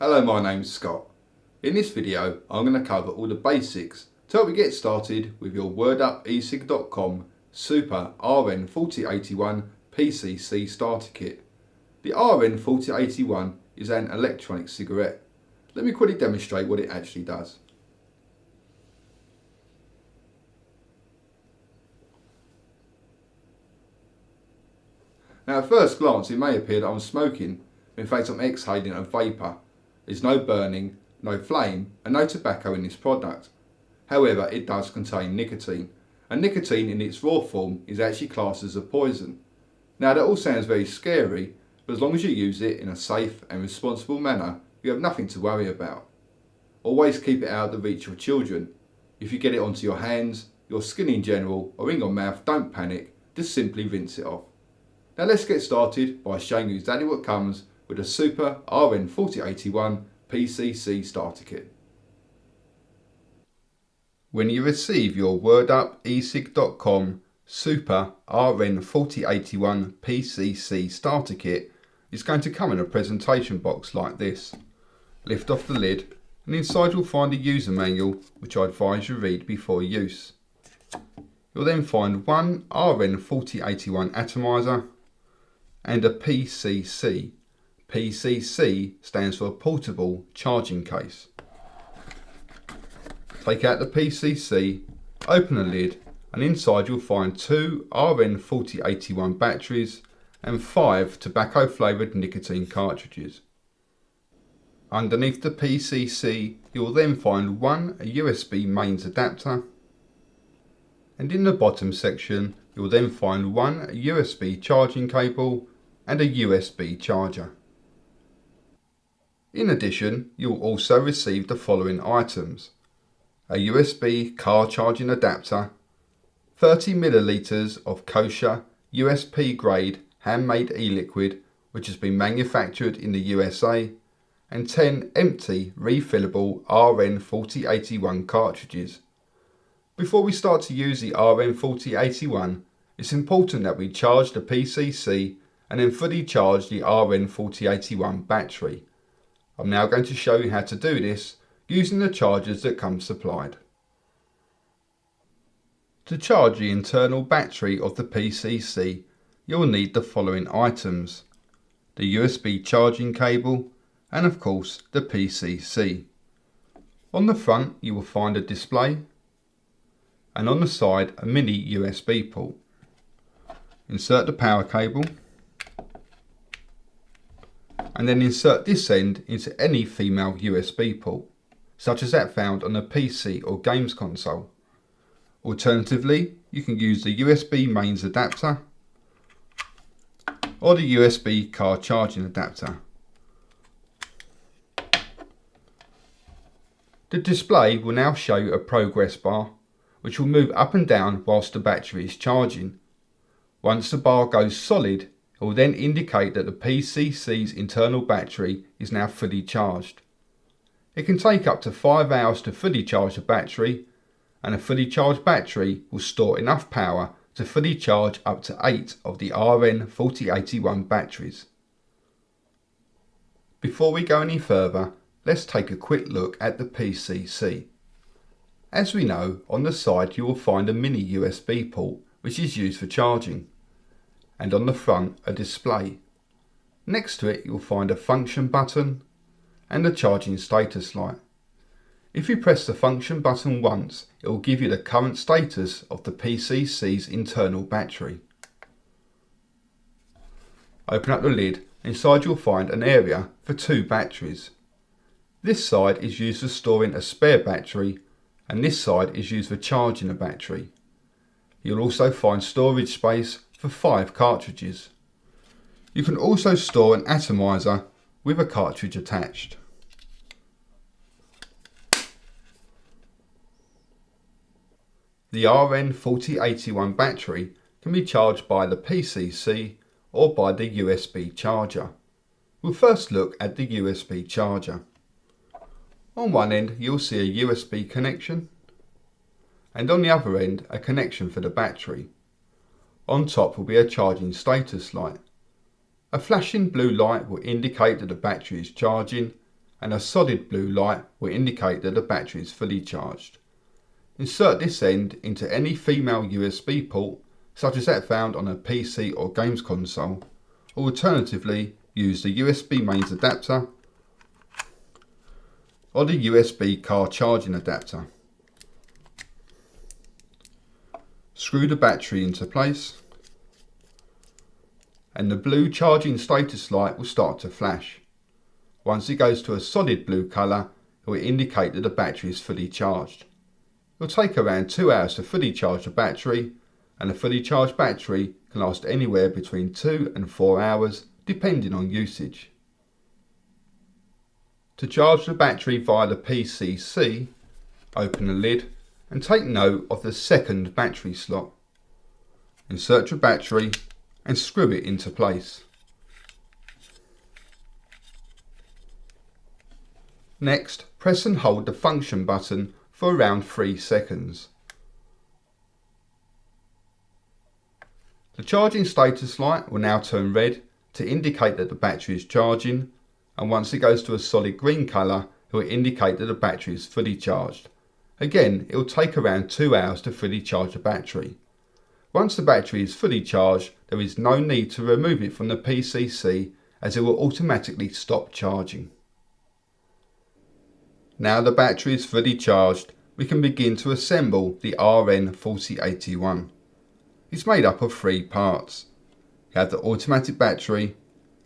Hello, my name's Scott. In this video I'm going to cover all the basics to help you get started with your WordUpEsig.com Super RN4081 PCC starter kit. The RN4081 is an electronic cigarette. Let me quickly demonstrate what it actually does. Now at first glance it may appear that I'm smoking. In fact, I'm exhaling a vapour. There's no burning, no flame and no tobacco in this product. However, it does contain nicotine, and nicotine in its raw form is actually classed as a poison. Now that all sounds very scary, but as long as you use it in a safe and responsible manner, you have nothing to worry about. Always keep it out of the reach of children. If you get it onto your hands, your skin in general, or in your mouth, don't panic, just simply rinse it off. Now let's get started by showing you exactly what comes with a Super RN4081 PCC starter kit. When you receive your WordUpEsig.com Super RN4081 PCC starter kit, it's going to come in a presentation box like this. Lift off the lid and inside you'll find a user manual which I advise you read before use. You'll then find one RN4081 atomizer and a PCC. PCC stands for a portable charging case. Take out the PCC, open the lid, and inside you'll find two RN4081 batteries and 5 tobacco flavoured nicotine cartridges. Underneath the PCC you'll then find one USB mains adapter, and in the bottom section you'll then find one USB charging cable and a USB charger. In addition, you will also receive the following items: a USB car charging adapter, 30 millilitres of kosher USP grade handmade e-liquid which has been manufactured in the USA, and 10 empty refillable RN4081 cartridges. Before we start to use the RN4081, it's important that we charge the PCC and then fully charge the RN4081 battery. I'm now going to show you how to do this using the chargers that come supplied. To charge the internal battery of the PCC, you'll need the following items: the USB charging cable and of course the PCC. On the front you will find a display, and on the side a mini USB port. Insert the power cable and then insert this end into any female USB port, such as that found on a PC or games console. Alternatively, you can use the USB mains adapter or the USB car charging adapter. The display will now show you a progress bar which will move up and down whilst the battery is charging. Once the bar goes solid, it will then indicate that the PCC's internal battery is now fully charged. It can take up to 5 hours to fully charge the battery, and a fully charged battery will store enough power to fully charge up to 8 of the RN4081 batteries. Before we go any further, let's take a quick look at the PCC. As we know, on the side you will find a mini USB port which is used for charging, and on the front a display. Next to it you'll find a function button and a charging status light. If you press the function button once, it will give you the current status of the PCC's internal battery. Open up the lid. Inside you'll find an area for 2 batteries. This side is used for storing a spare battery and this side is used for charging a battery. You'll also find storage space for 5 cartridges. You can also store an atomizer with a cartridge attached. The RN4081 battery can be charged by the PCC or by the USB charger. We'll first look at the USB charger. On one end you'll see a USB connection, and on the other end a connection for the battery. On top will be a charging status light. A flashing blue light will indicate that the battery is charging, and a solid blue light will indicate that the battery is fully charged. Insert this end into any female USB port, such as that found on a PC or games console, or alternatively use the USB mains adapter or the USB car charging adapter. Screw the battery into place and the blue charging status light will start to flash. Once it goes to a solid blue colour, it will indicate that the battery is fully charged. It will take around 2 hours to fully charge the battery, and a fully charged battery can last anywhere between 2 and 4 hours depending on usage. To charge the battery via the PCC, open the lid and take note of the second battery slot. Insert your battery and screw it into place. Next, press and hold the function button for around 3 seconds. The charging status light will now turn red to indicate that the battery is charging, and once it goes to a solid green colour, it will indicate that the battery is fully charged. Again, it will take around 2 hours to fully charge the battery. Once the battery is fully charged, there is no need to remove it from the PCC as it will automatically stop charging. Now the battery is fully charged, we can begin to assemble the RN4081. It's made up of 3 parts. You have the automatic battery,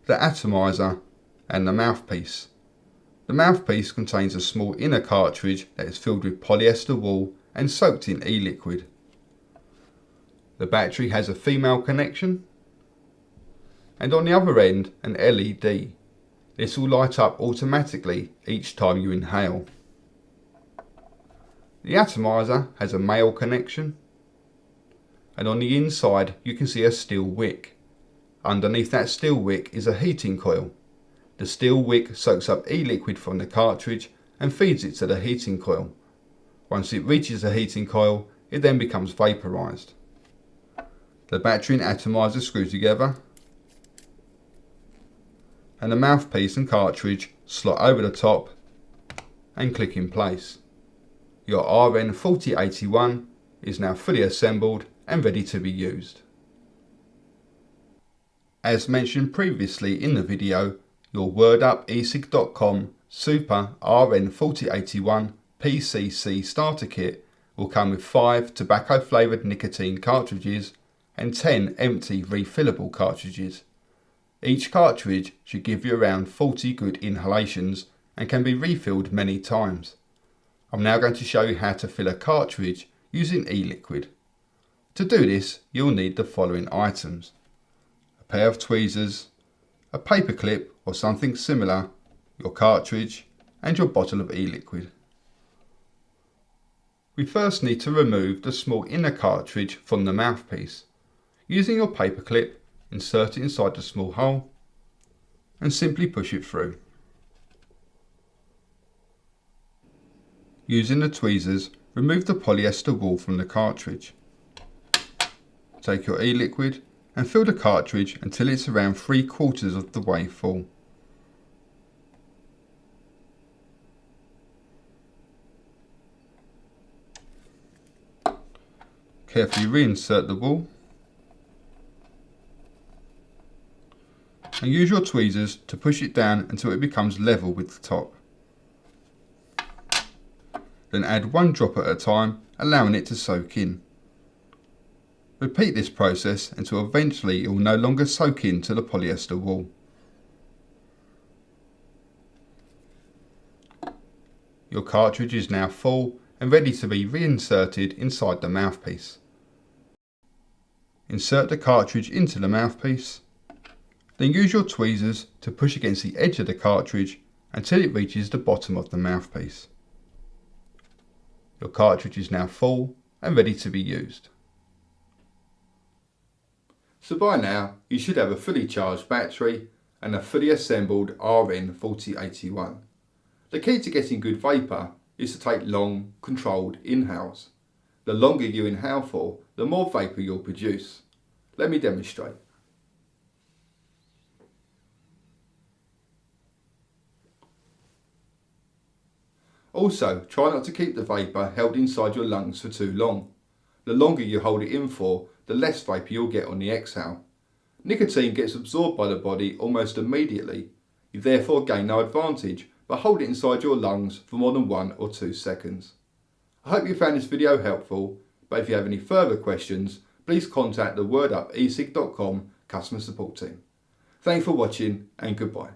the atomizer and the mouthpiece. The mouthpiece contains a small inner cartridge that is filled with polyester wool and soaked in e-liquid. The battery has a female connection and on the other end an LED. This will light up automatically each time you inhale. The atomizer has a male connection and on the inside you can see a steel wick. Underneath that steel wick is a heating coil. The steel wick soaks up e-liquid from the cartridge and feeds it to the heating coil. Once it reaches the heating coil, it then becomes vaporized. The battery and atomizer screw together and the mouthpiece and cartridge slot over the top and click in place. Your RN4081 is now fully assembled and ready to be used. As mentioned previously in the video, your WordUp Super RN4081 PCC starter kit will come with 5 tobacco flavoured nicotine cartridges and 10 empty refillable cartridges. Each cartridge should give you around 40 good inhalations and can be refilled many times. I'm now going to show you how to fill a cartridge using e-liquid. To do this, you'll need the following items: a pair of tweezers, a paper clip or something similar, your cartridge and your bottle of e-liquid. We first need to remove the small inner cartridge from the mouthpiece. Using your paper clip, insert it inside the small hole and simply push it through. Using the tweezers, remove the polyester wool from the cartridge. Take your e-liquid and fill the cartridge until it's around 3/4 of the way full. Carefully reinsert the wool and use your tweezers to push it down until it becomes level with the top. Then add 1 drop at a time, allowing it to soak in. Repeat this process until eventually it will no longer soak into the polyester wool. Your cartridge is now full and ready to be reinserted inside the mouthpiece. Insert the cartridge into the mouthpiece, then use your tweezers to push against the edge of the cartridge until it reaches the bottom of the mouthpiece. Your cartridge is now full and ready to be used. So by now you should have a fully charged battery and a fully assembled RN4081. The key to getting good vapour is to take long, controlled inhales. The longer you inhale for, the more vapour you'll produce. Let me demonstrate. Also, try not to keep the vapour held inside your lungs for too long. The longer you hold it in for, the less vapour you'll get on the exhale. Nicotine gets absorbed by the body almost immediately. You therefore gain no advantage, but hold it inside your lungs for more than 1 or 2 seconds. I hope you found this video helpful, but if you have any further questions, please contact the wordupecig.com customer support team. Thanks for watching and goodbye.